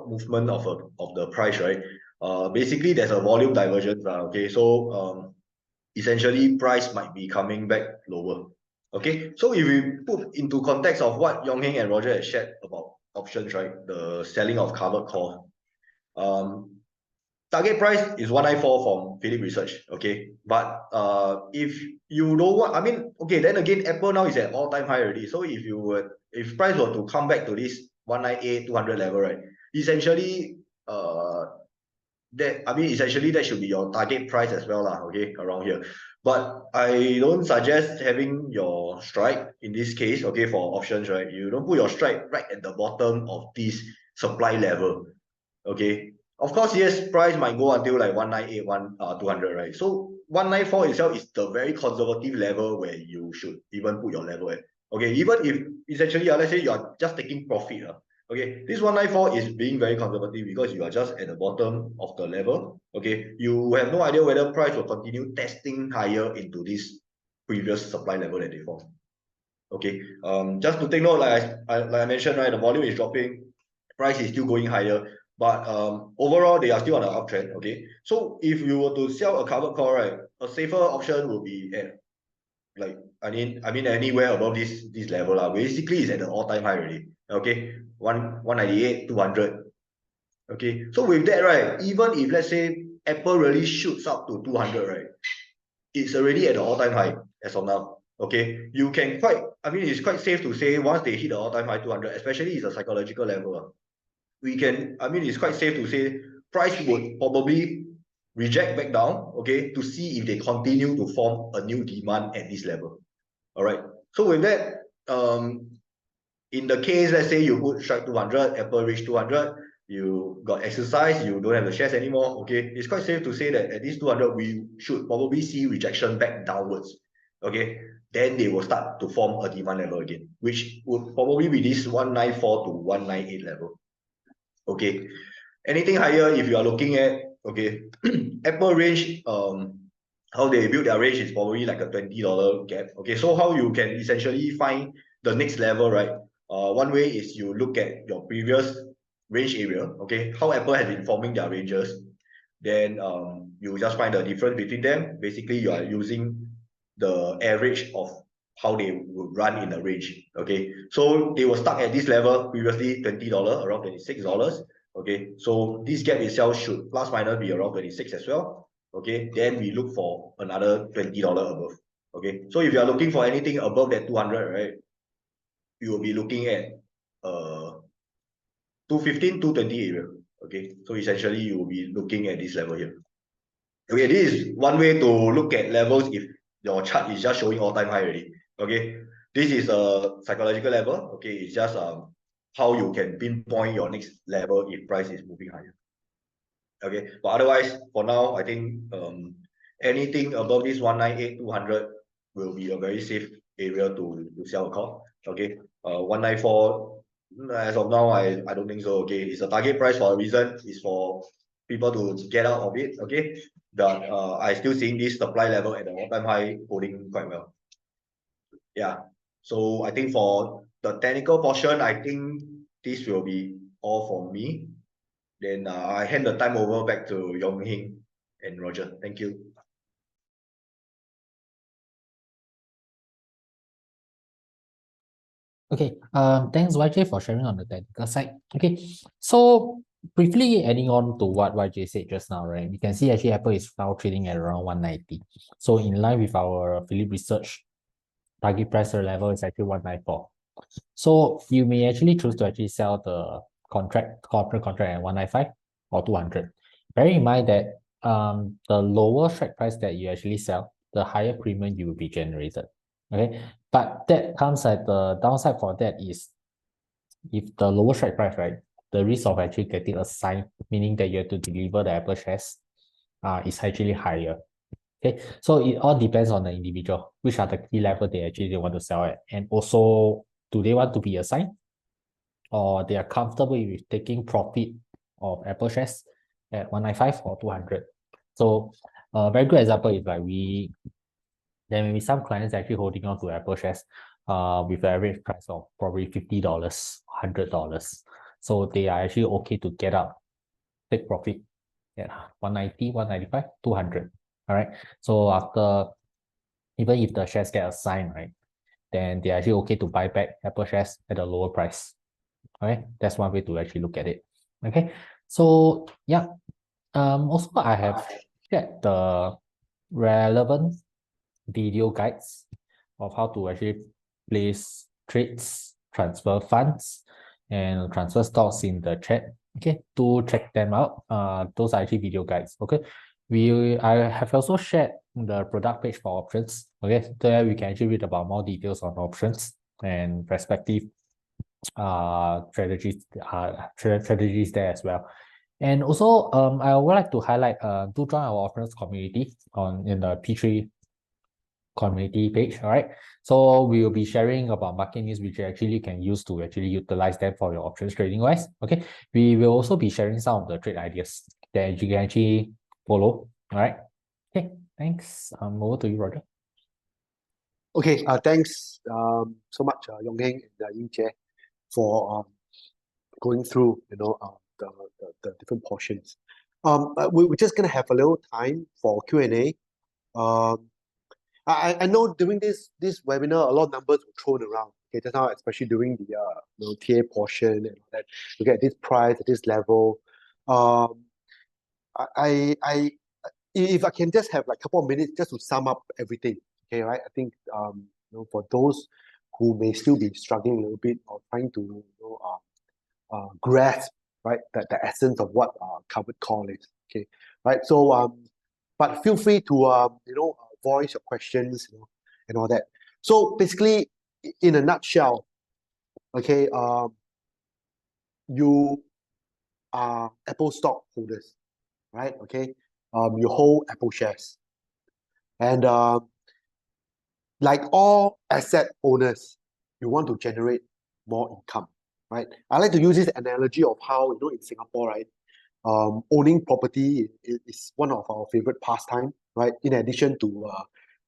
movement of the price, right? Basically there's a volume divergence, okay, so essentially price might be coming back lower. Okay, so if we put into context of what Yongheng and Roger had shared about options, right? The selling of covered call. Target price is 194 from Phillip Research, okay? But if you know what, I mean, okay, then again, Apple now is at all-time high already. So if price were to come back to this 198, 200 level, right? Essentially, essentially that should be your target price as well, okay, around here. But I don't suggest having your strike in this case, okay, for options, right? You don't put your strike right at the bottom of this supply level, okay? Of course, yes, price might go until like 198, 200, right? So 194 itself is the very conservative level where you should even put your level at. Okay, even if essentially, let's say you are just taking profit, Okay, this 194 is being very conservative because you are just at the bottom of the level. Okay, you have no idea whether price will continue testing higher into this previous supply level that they formed. Okay, just to take note, like I mentioned, right, the volume is dropping, price is still going higher, but overall they are still on an uptrend. Okay, so if you were to sell a covered call, right, a safer option will be at like I mean anywhere above this level basically is at the all-time high already. Okay, 198, 200. Okay, so with that, right, even if let's say Apple really shoots up to 200, right, it's already at the all-time high as of now. Okay, you can it's quite safe to say once they hit the all-time high 200, especially it's a psychological level, it's quite safe to say price would probably reject back down, okay, to see if they continue to form a new demand at this level. All right, so with that, in the case, let's say you put strike 200, Apple reach 200, you got exercise, you don't have the shares anymore, okay, it's quite safe to say that at this 200, we should probably see rejection back downwards, okay, then they will start to form a demand level again, which would probably be this 194 to 198 level, okay. Anything higher, if you are looking at, okay, Apple range, how they build their range is probably like a $20 gap, okay, so how you can essentially find the next level, right? One way is you look at your previous range area, okay, how Apple has been forming their ranges, then you just find the difference between them. Basically, you are using the average of how they would run in the range, okay, so they were stuck at this level previously, $20, around $26, okay, so this gap itself should plus minus be around 26 as well, okay, then we look for another $20 above, okay, so if you are looking for anything above that 200, right, you will be looking at 215, 220 area. Okay, so essentially you will be looking at this level here. Okay, this is one way to look at levels if your chart is just showing all-time high already. Okay, this is a psychological level. Okay, it's just how you can pinpoint your next level if price is moving higher. Okay, but otherwise for now, I think anything above this 198, 200 will be a very safe area to sell a call. Okay, 194 as of now, I don't think so. Okay, it's a target price for a reason. It's for people to get out of it. Okay, but I still seeing this supply level at the all-time high holding quite well. Yeah, so I think for the technical portion, I think this will be all for me. Then I hand the time over back to Ying and Roger. Thank you. Okay, thanks YJ for sharing on the technical side. Okay, so briefly adding on to what YJ said just now, right? You can see actually Apple is now trading at around 190. So in line with our Phillip research, target price level is actually 194. So you may actually choose to actually sell the corporate contract at 195 or 200. Bear in mind that the lower strike price that you actually sell, the higher premium you will be generated. Okay, but that comes at the downside for that is if the lower strike price, right, the risk of actually getting assigned, meaning that you have to deliver the Apple shares, is actually higher. Okay, so it all depends on the individual, which are the key level they want to sell at, and also do they want to be assigned, or they are comfortable with taking profit of Apple shares at 195 or 200. So a very good example is like there may be some clients actually holding on to Apple shares with an average price of probably $50, $100. So they are actually okay to get out, take profit at 190, 195, 200. All right. So after, even if the shares get assigned, right, then they're actually okay to buy back Apple shares at a lower price. Okay, that's one way to actually look at it. Okay, so yeah, also I have shared the relevant video guides of how to actually place trades, transfer funds, and transfer stocks in the chat. Okay, to check them out. Those are actually video guides. Okay, I have also shared the product page for options. Okay, there we can actually read about more details on options and respective strategies there as well. And also I would like to highlight do join our options community in the P3 community page. All right. So we will be sharing about market news, which you actually can use to actually utilize them for your options trading wise. Okay. We will also be sharing some of the trade ideas that you can actually follow. All right. Okay. Thanks. Over to you, Roger. Okay. Thanks so much, Yong Heng and Ying for going through the different portions. We're just gonna have a little time for Q&A. I know during this webinar, a lot of numbers were thrown around. Okay, just now, especially during the TA portion and all that. Look at this price at this level. If I can just have like a couple of minutes just to sum up everything. Okay, right? I think for those who may still be struggling a little bit or trying to grasp right the essence of what covered call is. Okay, right? So but feel free to voice your questions, and all that. So basically, in a nutshell, okay, you are Apple stock holders, right? Okay, you hold Apple shares, and like all asset owners, you want to generate more income, right? I like to use this analogy of how in Singapore, right, owning property is one of our favorite pastime, right? In addition to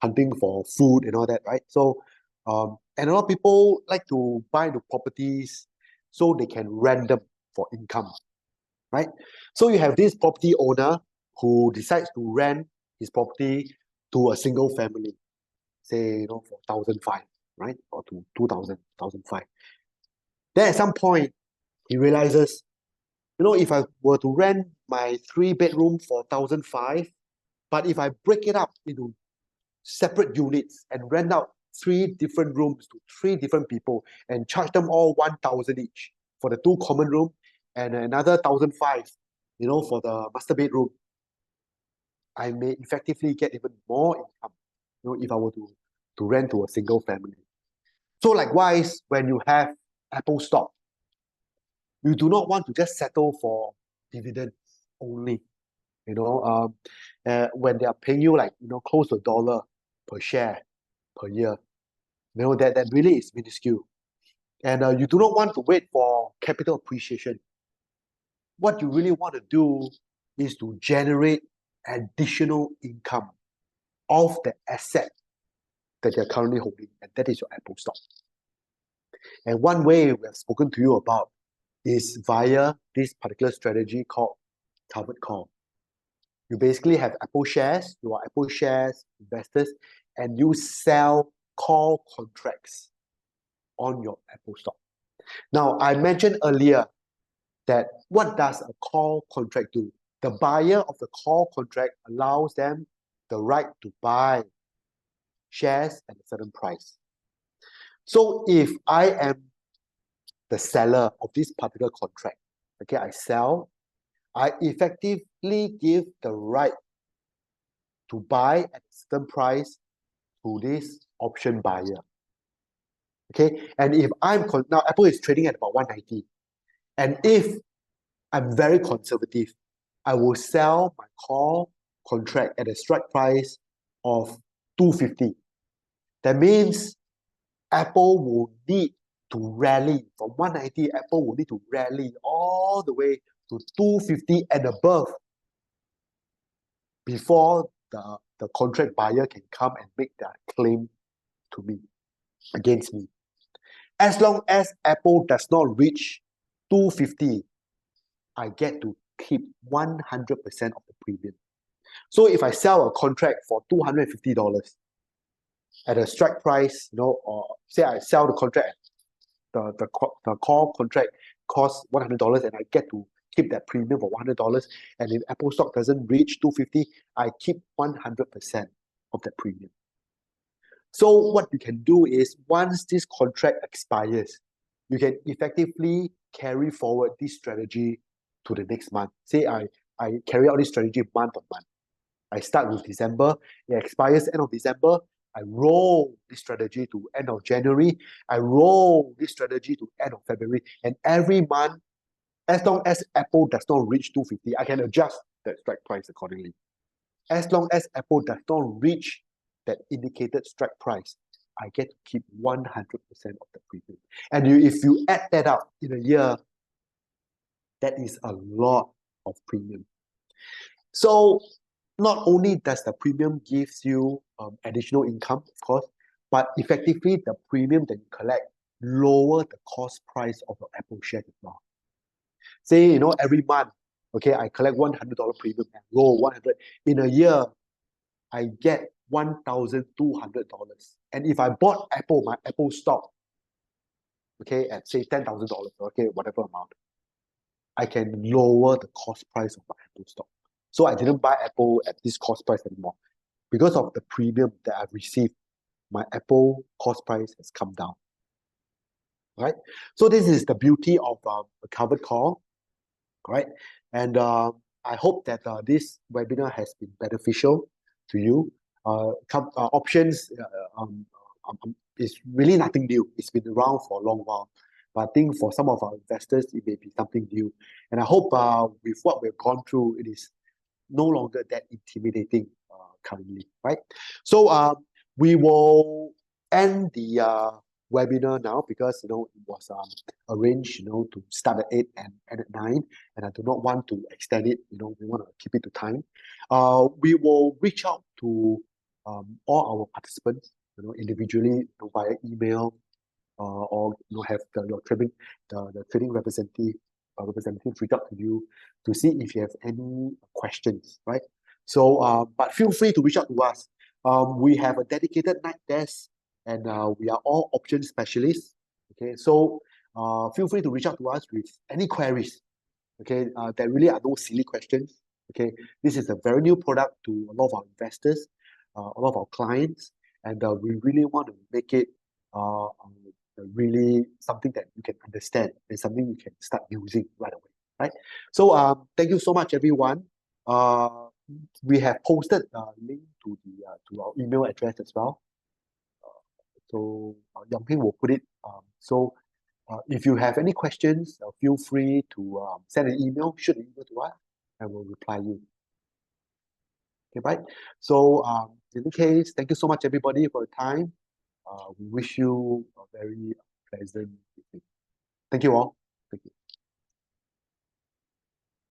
hunting for food and all that, right? So, and a lot of people like to buy the properties so they can rent them for income, right? So you have this property owner who decides to rent his property to a single family, say, for 1,500, right? Or to 2,000, 1,500. Then at some point, he realizes, if I were to rent my 3-bedroom for 1,500, but if I break it up into separate units and rent out 3 different rooms to 3 different people and charge them all 1,000 each for the 2 common room and another 1,500, for the master bedroom, I may effectively get even more income, if I were to rent to a single family. So likewise, when you have Apple stock, you do not want to just settle for dividends only. When they are paying you close to $1 per share per year, that really is minuscule. And you do not want to wait for capital appreciation. What you really want to do is to generate additional income of the asset that you're currently holding, and that is your Apple stock. And one way we have spoken to you about is via this particular strategy called covered call. You basically have Apple shares, you are Apple shares investors, and you sell call contracts on your Apple stock. Now, I mentioned earlier that what does a call contract do? The buyer of the call contract allows them the right to buy shares at a certain price. So if I am the seller of this particular contract, okay, I sell, I effectively give the right to buy at a certain price to this option buyer. Okay, and if now Apple is trading at about 190, and if I'm very conservative, I will sell my call contract at a strike price of 250. That means Apple will need to rally from 190. Apple will need to rally all the way to 250 and above before the contract buyer can come and make their claim to me, against me. As long as Apple does not reach 250, I get to keep 100% of the premium. So if I sell a contract for $250 at a strike price, or say I sell the contract, the call contract costs $100 and I get to keep that premium for $100, and if Apple stock doesn't reach 250, I keep 100% of that premium. So what you can do is, once this contract expires, you can effectively carry forward this strategy to the next month. Say I carry out this strategy month on month. I start with December, it expires end of December, I roll this strategy to end of January, I roll this strategy to end of February, and every month, as long as Apple does not reach 250, I can adjust that strike price accordingly. As long as Apple does not reach that indicated strike price, I get to keep 100% of the premium. And if you add that up in a year, that is a lot of premium. So not only does the premium gives you additional income, of course, but effectively the premium that you collect lower the cost price of your Apple share as well. Say, every month, okay, I collect $100 premium and roll 100. In a year, I get $1,200. And if I bought my Apple stock, okay, at say $10,000, okay, whatever amount, I can lower the cost price of my Apple stock. So I didn't buy Apple at this cost price anymore. Because of the premium that I've received, my Apple cost price has come down. Right? So this is the beauty of a covered call. Right? And I hope that this webinar has been beneficial to you. Options is really nothing new. It's been around for a long while. But I think for some of our investors, it may be something new. And I hope with what we've gone through, it is no longer that intimidating currently, right? So we will end the webinar now because it was arranged to start at 8 and end at 9, and I do not want to extend it. We want to keep it to time. We will reach out to all our participants, individually via email, or have your trading representative reach out to you to see if you have any questions, right? So, but feel free to reach out to us. We have a dedicated night desk, and we are all option specialists. Okay, so feel free to reach out to us with any queries. Okay, there really are no silly questions. Okay, this is a very new product to a lot of our investors, a lot of our clients, and we really want to make it really something that you can understand and something you can start using right away, right? So thank you so much, everyone. We have posted a link to our email address as well. So Yong Ping will put it. If you have any questions, feel free to send an email, shoot an email to us, and we'll reply you. Okay, right? So in any case, thank you so much, everybody, for your time. We wish you a very pleasant evening. Thank you all.